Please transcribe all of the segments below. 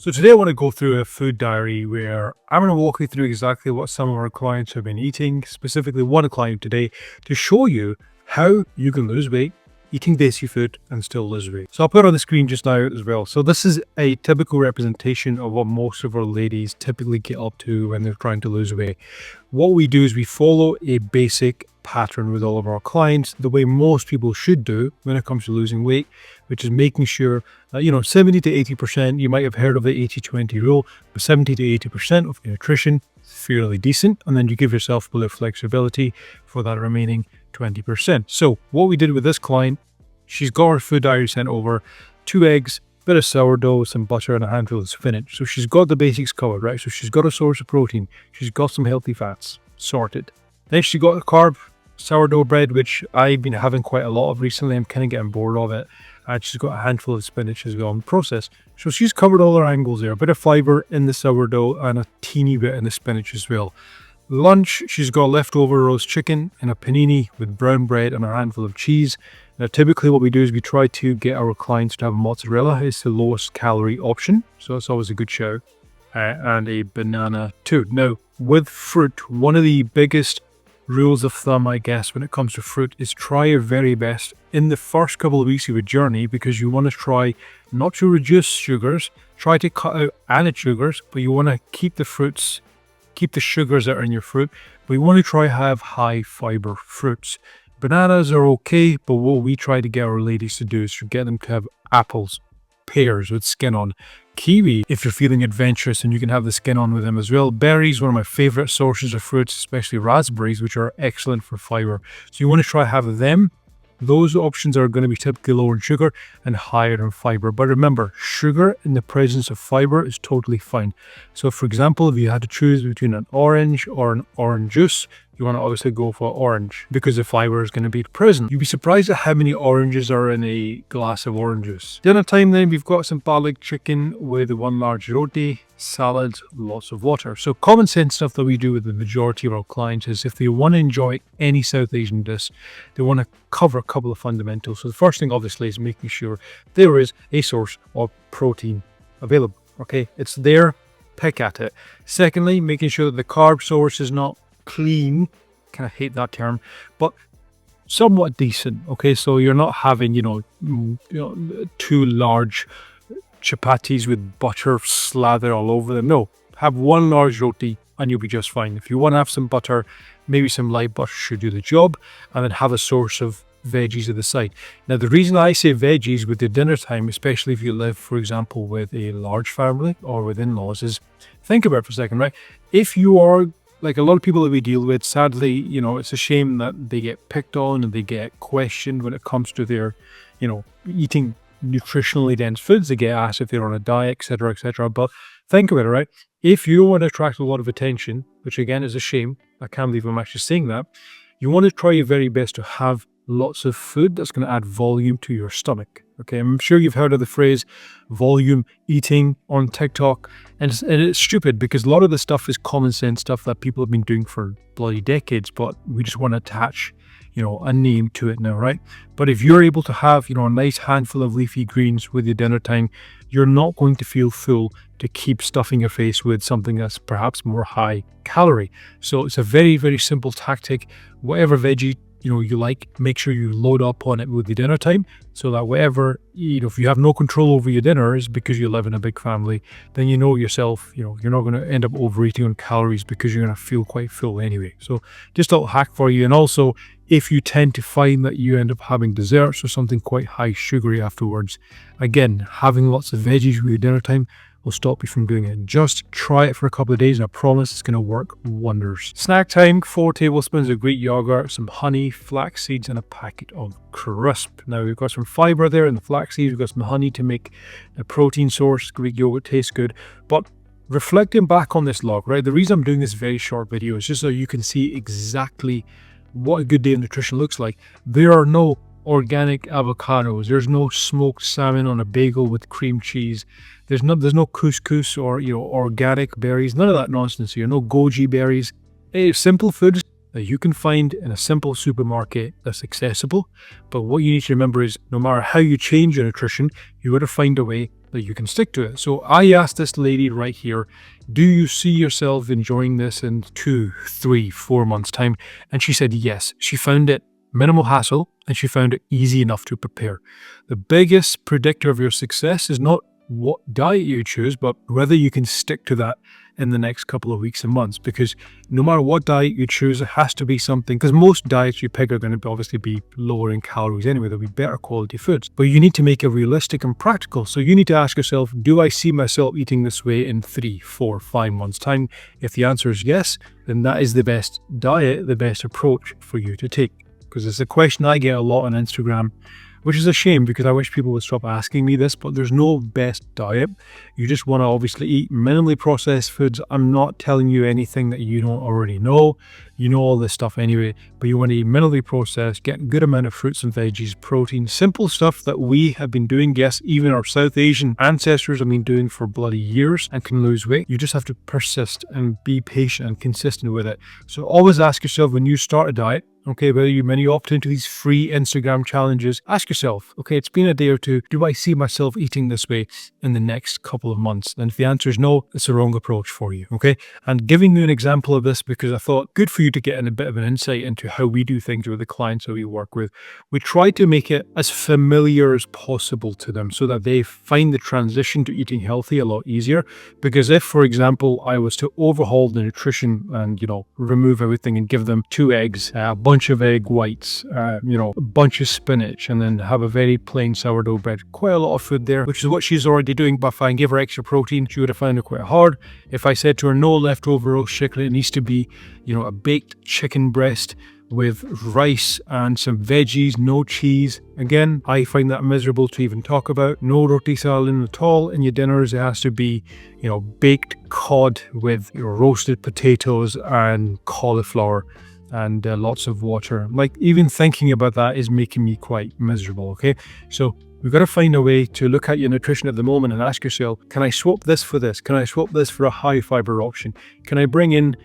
So today I want to go through a food diary where I'm going to walk you through exactly what some of our clients have been eating, specifically one client today, to show you how you can lose weight eating Desi food and still lose weight. So I'll put it on the screen just now as well. So this is a typical representation of what most of our ladies typically get up to when they're trying to lose weight. What we do is we follow a basic pattern with all of our clients, the way most people should do when it comes to losing weight, which is making sure that, 70 to 80%, you might have heard of the 80-20 rule, but 70 to 80% of your nutrition is fairly decent. And then you give yourself a little flexibility for that remaining 20%. So what we did with this client, she's got her food diary sent over, 2 eggs, bit of sourdough, some butter, and a handful of spinach. So she's got the basics covered, right? So she's got a source of protein. She's got some healthy fats sorted. Then she got a carb, sourdough bread, which I've been having quite a lot of recently. I'm kind of getting bored of it. And she's got a handful of spinach as well in the process. So she's covered all her angles there. A bit of fiber in the sourdough and a teeny bit in the spinach as well. Lunch, she's got leftover roast chicken and a panini with brown bread and a handful of cheese. Now, typically what we do is we try to get our clients to have mozzarella. It's the lowest calorie option, so that's always a good shout. And a banana too. Now, with fruit, one of the biggest rules of thumb, I guess, when it comes to fruit is try your very best in the first couple of weeks of your journey, because you want to try not to reduce sugars, try to cut out added sugars, but you want to keep the fruits, keep the sugars that are in your fruit, but you want to try have high fiber fruits. Bananas are okay, but what we try to get our ladies to do is to get them to have apples, pears with skin on, kiwi if you're feeling adventurous and you can have the skin on with them as well. Berries, one of my favorite sources of fruits, especially raspberries, which are excellent for fiber. So you want to try have them. Those options are going to be typically lower in sugar and higher in fiber. But remember, sugar in the presence of fiber is totally fine. So for example, if you had to choose between an orange or an orange juice, you want to obviously go for orange because the fiber is going to be present. You'd be surprised at how many oranges are in a glass of orange juice. Dinner time then, we've got some garlic chicken with 1 large roti, salad, lots of water. So common sense stuff that we do with the majority of our clients is if they want to enjoy any South Asian dish, they want to cover a couple of fundamentals. So the first thing obviously is making sure there is a source of protein available. Okay, it's there, pick at it. Secondly, making sure that the carb source is not clean, kind of hate that term, but somewhat decent. Okay, so you're not having 2 large chapatis with butter slather all over them. No, have 1 large roti and you'll be just fine. If you want to have some butter, maybe some light butter should do the job, and then have a source of veggies at the side. Now, the reason I say veggies with your dinner time, especially if you live, for example, with a large family or with in-laws, is think about it for a second, right? If you are like a lot of people that we deal with, sadly, it's a shame that they get picked on and they get questioned when it comes to their, eating nutritionally dense foods. They get asked if they're on a diet, etc., etc. But think about it, right? If you want to attract a lot of attention, which again is a shame, I can't believe I'm actually saying that, you want to try your very best to have lots of food that's going to add volume to your stomach. Okay, I'm sure you've heard of the phrase volume eating on TikTok, and it's stupid because a lot of the stuff is common sense stuff that people have been doing for bloody decades, but we just want to attach, a name to it now, right? But if you're able to have, a nice handful of leafy greens with your dinner time, you're not going to feel full to keep stuffing your face with something that's perhaps more high calorie. So it's a very, very simple tactic. Whatever veggie you like, make sure you load up on it with the dinner time, so that whatever, if you have no control over your dinners because you live in a big family, then yourself, you're not going to end up overeating on calories because you're going to feel quite full anyway. So just a little hack for you. And also, if you tend to find that you end up having desserts or something quite high sugary afterwards, again, having lots of veggies with your dinner time will stop you from doing it. Just try it for a couple of days and I promise it's going to work wonders. Snack time, 4 tablespoons of Greek yogurt, some honey, flax seeds, and a packet of crisp. Now we've got some fiber there in the flax seeds, we've got some honey to make a protein source. Greek yogurt tastes good. But reflecting back on this log, right, the reason I'm doing this very short video is just so you can see exactly what a good day of nutrition looks like. There are no organic avocados. There's no smoked salmon on a bagel with cream cheese. There's no couscous or organic berries. None of that nonsense here. No goji berries. It's simple foods that you can find in a simple supermarket that's accessible. But what you need to remember is no matter how you change your nutrition, you got to find a way that you can stick to it. So I asked this lady right here, do you see yourself enjoying this in 2, 3, 4 months time? And she said yes. She found it minimal hassle and she found it easy enough to prepare. The biggest predictor of your success is not what diet you choose, but whether you can stick to that in the next couple of weeks and months. Because no matter what diet you choose, it has to be something, because most diets you pick are going to obviously be lower in calories anyway. They'll be better quality foods, but you need to make it realistic and practical. So you need to ask yourself, do I see myself eating this way in 3, 4, 5 months time? If the answer is yes, then that is the best diet, the best approach for you to take. Because it's a question I get a lot on Instagram, which is a shame because I wish people would stop asking me this, but there's no best diet. You just want to obviously eat minimally processed foods. I'm not telling you anything that you don't already know. You know all this stuff anyway, but you want to eat minimally processed, get a good amount of fruits and veggies, protein, simple stuff that we have been doing. Yes, even our South Asian ancestors have been doing for bloody years and can lose weight. You just have to persist and be patient and consistent with it. So always ask yourself when you start a diet, okay, whether you opt into these free Instagram challenges, ask yourself, okay, it's been a day or two, do I see myself eating this way in the next couple of months? And if the answer is no, it's the wrong approach for you, okay? And giving you an example of this because I thought good for you to get a bit of an insight into how we do things with the clients that we work with. We try to make it as familiar as possible to them so that they find the transition to eating healthy a lot easier. Because if, for example, I was to overhaul the nutrition and, remove everything and give them 2 eggs, a bunch of egg whites, a bunch of spinach, and then have a very plain sourdough bread, quite a lot of food there, which is what she's already doing. But if I give her extra protein, she would have found it quite hard. If I said to her, no leftover roast chicken, it needs to be, a baked chicken breast with rice and some veggies, no cheese. Again, I find that miserable to even talk about. No roti salad at all in your dinners. It has to be, baked cod with roasted potatoes and cauliflower and lots of water. Like, even thinking about that is making me quite miserable, okay? So we've got to find a way to look at your nutrition at the moment and ask yourself, can I swap this for this? Can I swap this for a high fiber option? Can I bring in,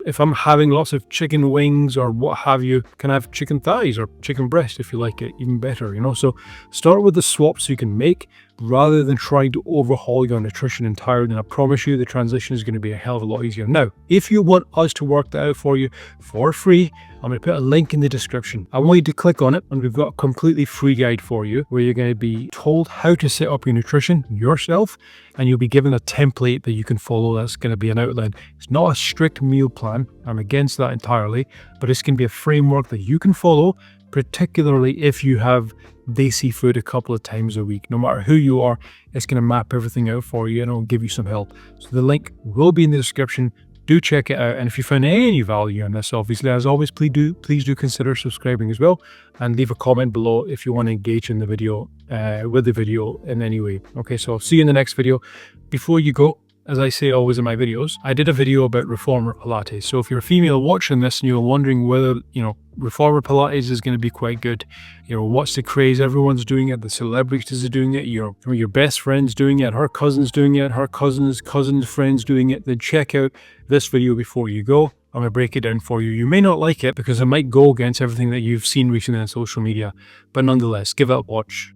if I'm having lots of chicken wings or what have you, can I have chicken thighs or chicken breast if you like it even better, So start with the swaps you can make rather than trying to overhaul your nutrition entirely. And I promise you the transition is going to be a hell of a lot easier. Now, if you want us to work that out for you for free, I'm going to put a link in the description. I want you to click on it and we've got a completely free guide for you where you're going to be told how to set up your nutrition yourself, and you'll be given a template that you can follow. That's going to be an outline. It's not a strict meal plan. I'm against that entirely, but it's going to be a framework that you can follow, particularly if you have Desi food a couple of times a week. No matter who you are, it's going to map everything out for you and it'll give you some help. So the link will be in the description. Do check it out. And if you found any value in this, obviously, as always, please do consider subscribing as well, and leave a comment below if you want to engage in the video, with the video in any way. Okay, so I'll see you in the next video. Before you go, as I say always in my videos, I did a video about reformer Pilates. So if you're a female watching this and you're wondering whether, reformer Pilates is going to be quite good, what's the craze? Everyone's doing it. The celebrities are doing it. Your best friend's doing it. Her cousin's doing it. Her cousin's friend's doing it. Then check out this video before you go. I'm going to break it down for you. You may not like it because it might go against everything that you've seen recently on social media, but nonetheless, give it a watch.